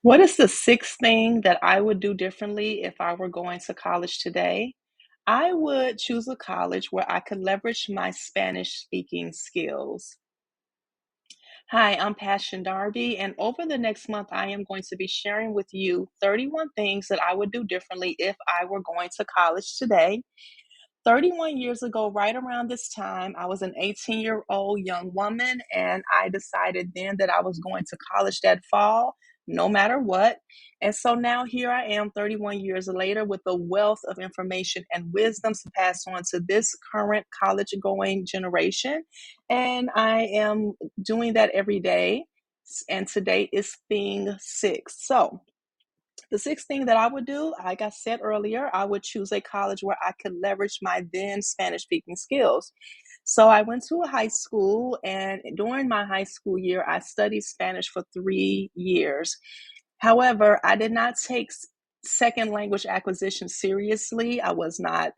What is the sixth thing that I would do differently if I were going to college today? I would choose a college where I could leverage my Spanish speaking skills. Hi, I'm Passion Darby, and over the next month, I am going to be sharing with you 31 things that I would do differently if I were going to college today. 31 years ago, right around this time, I was an 18-year-old young woman, and I decided then that I was going to college that fall, no matter what. And so now here I am, 31 years later, with a wealth of information and wisdom to pass on to this current college going generation. And I am doing that every day. And today is thing six. So, the sixth thing that I would do, like I said earlier, I would choose a college where I could leverage my then Spanish speaking skills. So I went to a high school, and during my high school year, I studied Spanish for 3 years. However, I did not take second language acquisition seriously. I was not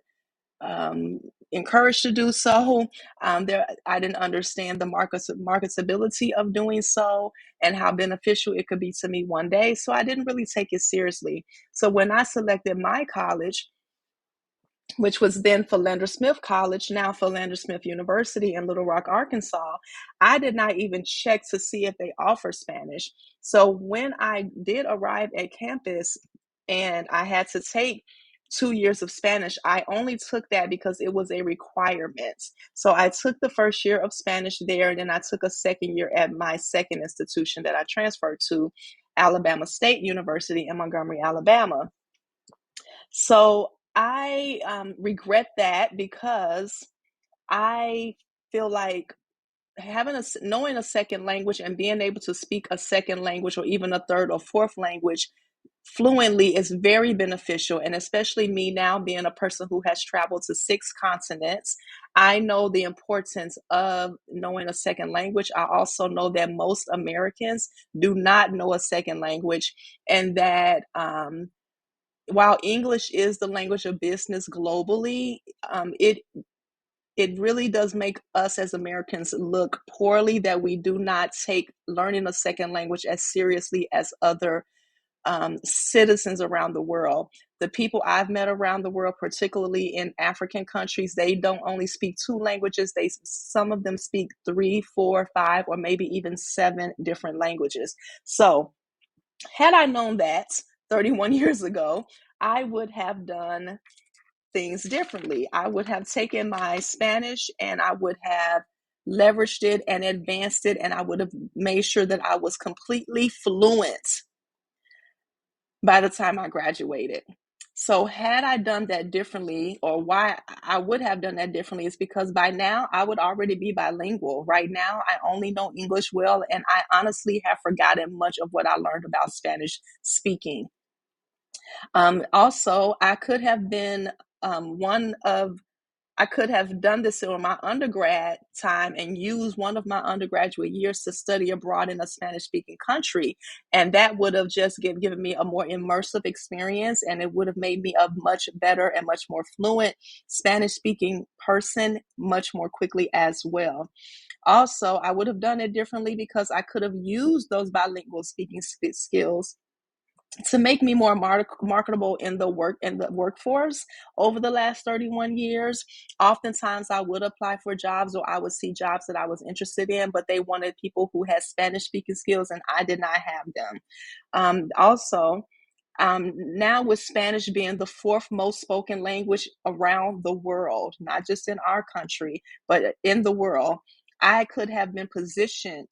um, encouraged to do so. I didn't understand the marketability of doing so and how beneficial it could be to me one day. So I didn't really take it seriously. So when I selected my college, which was then Philander Smith College, now Philander Smith University in Little Rock, Arkansas, I did not even check to see if they offer Spanish. So when I did arrive at campus and I had to take 2 years of Spanish, I only took that because it was a requirement. So I took the first year of Spanish there, and then I took a second year at my second institution that I transferred to, Alabama State University in Montgomery, Alabama. So I regret that because I feel like knowing a second language and being able to speak a second language or even a third or fourth language fluently is very beneficial. And especially me now being a person who has traveled to 6 continents, I know the importance of knowing a second language. I also know that most Americans do not know a second language, and that while English is the language of business globally, it really does make us as Americans look poorly that we do not take learning a second language as seriously as other citizens around the world. The people I've met around the world, particularly in African countries, they don't only speak 2 languages. Some of them speak 3, 4, 5, or maybe even 7 different languages. So had I known that 31 years ago, I would have done things differently. I would have taken my Spanish and I would have leveraged it and advanced it, and I would have made sure that I was completely fluent by the time I graduated. So, had I done that differently, or why I would have done that differently, is because by now I would already be bilingual. Right now, I only know English well, and I honestly have forgotten much of what I learned about Spanish speaking. Also, one of I could have done this in my undergrad time and used one of my undergraduate years to study abroad in a Spanish speaking country. And that would have just given me a more immersive experience, and it would have made me a much better and much more fluent Spanish speaking person much more quickly as well. Also, I would have done it differently because I could have used those bilingual speaking skills to make me more marketable in the workforce over the last 31 years. Oftentimes I would apply for jobs, or I would see jobs that I was interested in, but they wanted people who had Spanish speaking skills, and I did not have them. Also, now with Spanish being the fourth most spoken language around the world, not just in our country, but in the world, I could have been positioned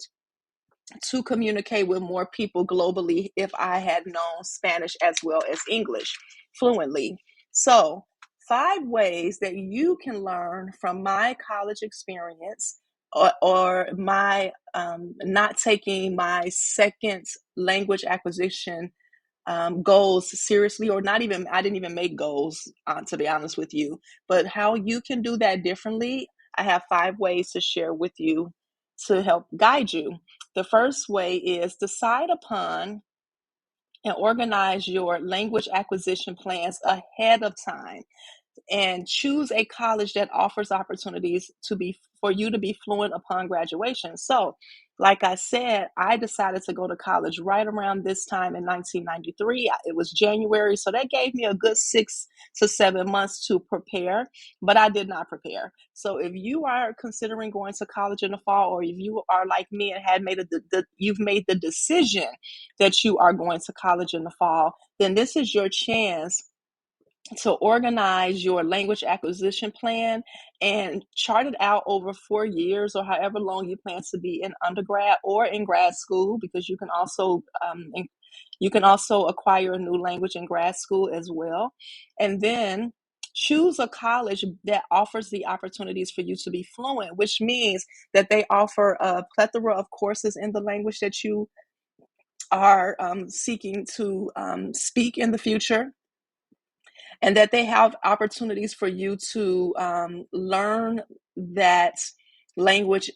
to communicate with more people globally if I had known Spanish as well as English fluently. So, 5 ways that you can learn from my college experience, or my not taking my second language acquisition goals seriously, or not even, I didn't even make goals, to be honest with you, but how you can do that differently. I have 5 ways to share with you to help guide you. The first way is decide upon and organize your language acquisition plans ahead of time, and choose a college that offers opportunities for you to be fluent upon graduation. So Like I said, I decided to go to college right around this time in 1993. It was January, so that gave me a good 6 to 7 months to prepare, but I did not prepare. So if you are considering going to college in the fall, or if you are like me and had made you've made the decision that you are going to college in the fall, then this is your chance to organize your language acquisition plan and chart it out over 4 years or however long you plan to be in undergrad or in grad school, because you can also acquire a new language in grad school as well. And then choose a college that offers the opportunities for you to be fluent, which means that they offer a plethora of courses in the language that you are seeking to speak in the future, and that they have opportunities for you to learn that language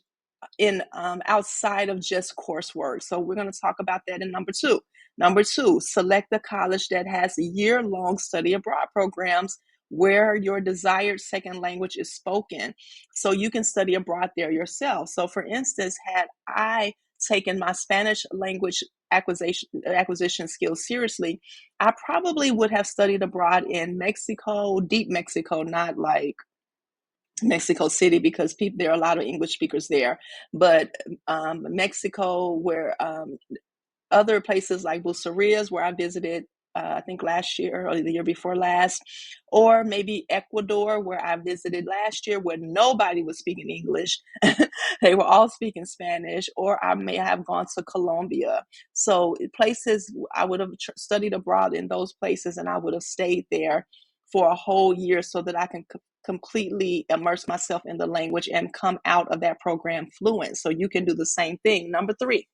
in outside of just coursework. So we're going to talk about that in number two. Number two, select a college that has year-long study abroad programs where your desired second language is spoken, so you can study abroad there yourself. So for instance, had I taken my Spanish language acquisition skills seriously, I probably would have studied abroad in Mexico, deep Mexico, not like Mexico City, because there are a lot of English speakers there, but Mexico, where other places like Bucerias, where I visited, I think last year or the year before last, or maybe Ecuador, where I visited last year, where nobody was speaking English. They were all speaking Spanish. Or I may have gone to Colombia. So places I would have studied abroad in those places, and I would have stayed there for a whole year so that I can completely immerse myself in the language and come out of that program fluent. So you can do the same thing. Number three,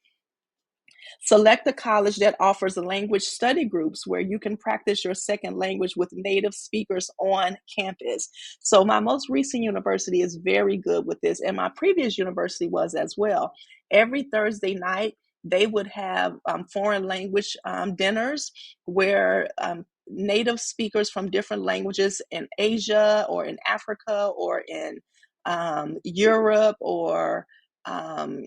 select a college that offers language study groups where you can practice your second language with native speakers on campus. So, my most recent university is very good with this, and my previous university was as well. Every Thursday night, they would have foreign language dinners where native speakers from different languages in Asia or in Africa or in Europe um,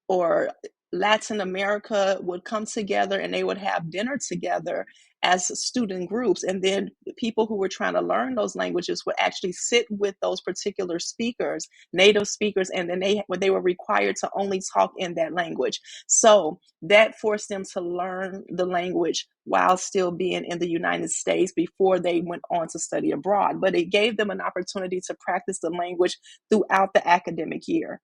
or Latin America would come together, and they would have dinner together as student groups. And then the people who were trying to learn those languages would actually sit with those particular speakers, native speakers, and then they were required to only talk in that language. So that forced them to learn the language while still being in the United States before they went on to study abroad. But it gave them an opportunity to practice the language throughout the academic year.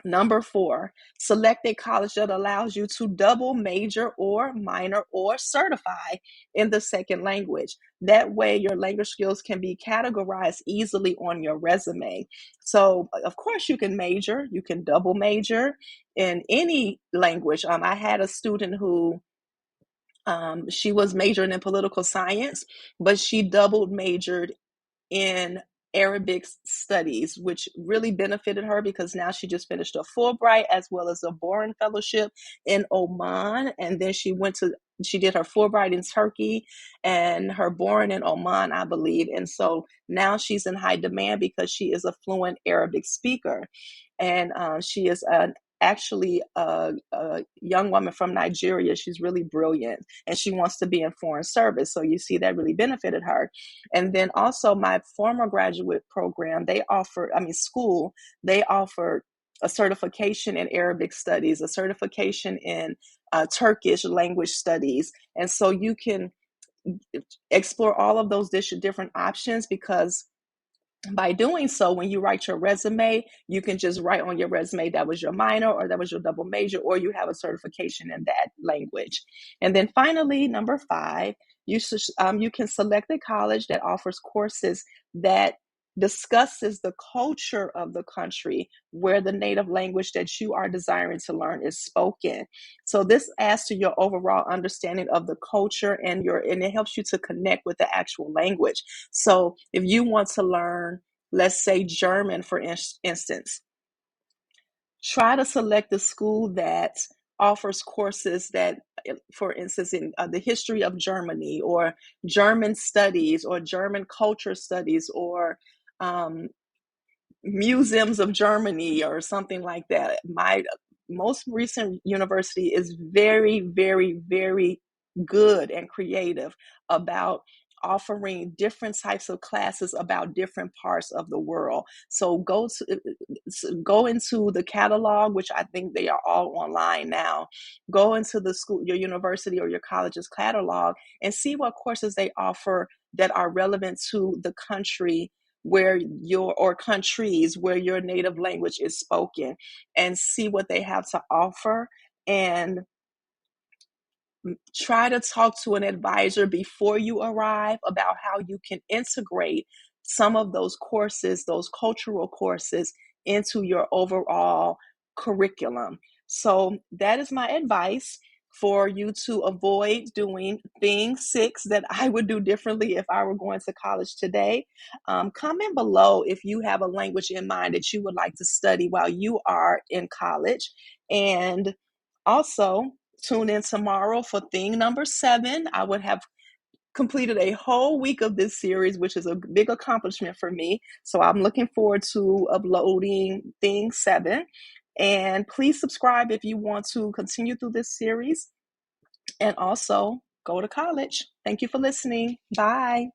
Number four, select a college that allows you to double major or minor or certify in the second language. That way, your language skills can be categorized easily on your resume. So, of course, you can major, you can double major in any language. I had a student who she was majoring in political science, but she doubled majored in Arabic studies, which really benefited her because now she just finished a Fulbright as well as a Boren Fellowship in Oman. And then she did her Fulbright in Turkey and her Boren in Oman, I believe. And so now she's in high demand because she is a fluent Arabic speaker. And she is actually a young woman from Nigeria. She's really brilliant and she wants to be in foreign service. So you see, that really benefited her. And then also my former graduate program, they offer a certification in Arabic studies, a certification in Turkish language studies. And so you can explore all of those different options, because by doing so, when you write your resume, you can just write on your resume that was your minor or that was your double major, or you have a certification in that language. And then finally, number five, you can select a college that offers courses that discusses the culture of the country where the native language that you are desiring to learn is spoken. So this adds to your overall understanding of the culture, and it helps you to connect with the actual language. So if you want to learn, let's say, German, for instance, try to select a school that offers courses that, for instance, in the history of Germany, or German studies, or German culture studies, or um, museums of Germany or something like that. My most recent university is very, very, very good and creative about offering different types of classes about different parts of the world. So go into the catalog, which I think they are all online now. Go into the school, your university or your college's catalog, and see what courses they offer that are relevant to the country where your or countries where your native language is spoken, and see what they have to offer, and try to talk to an advisor before you arrive about how you can integrate some of those courses, those cultural courses, into your overall curriculum. So, that is my advice for you to avoid doing thing six that I would do differently if I were going to college today. Comment below if you have a language in mind that you would like to study while you are in college. And also, tune in tomorrow for thing number 7. I would have completed a whole week of this series, which is a big accomplishment for me. So I'm looking forward to uploading thing 7. And please subscribe if you want to continue through this series. And also, go to college. Thank you for listening. Bye.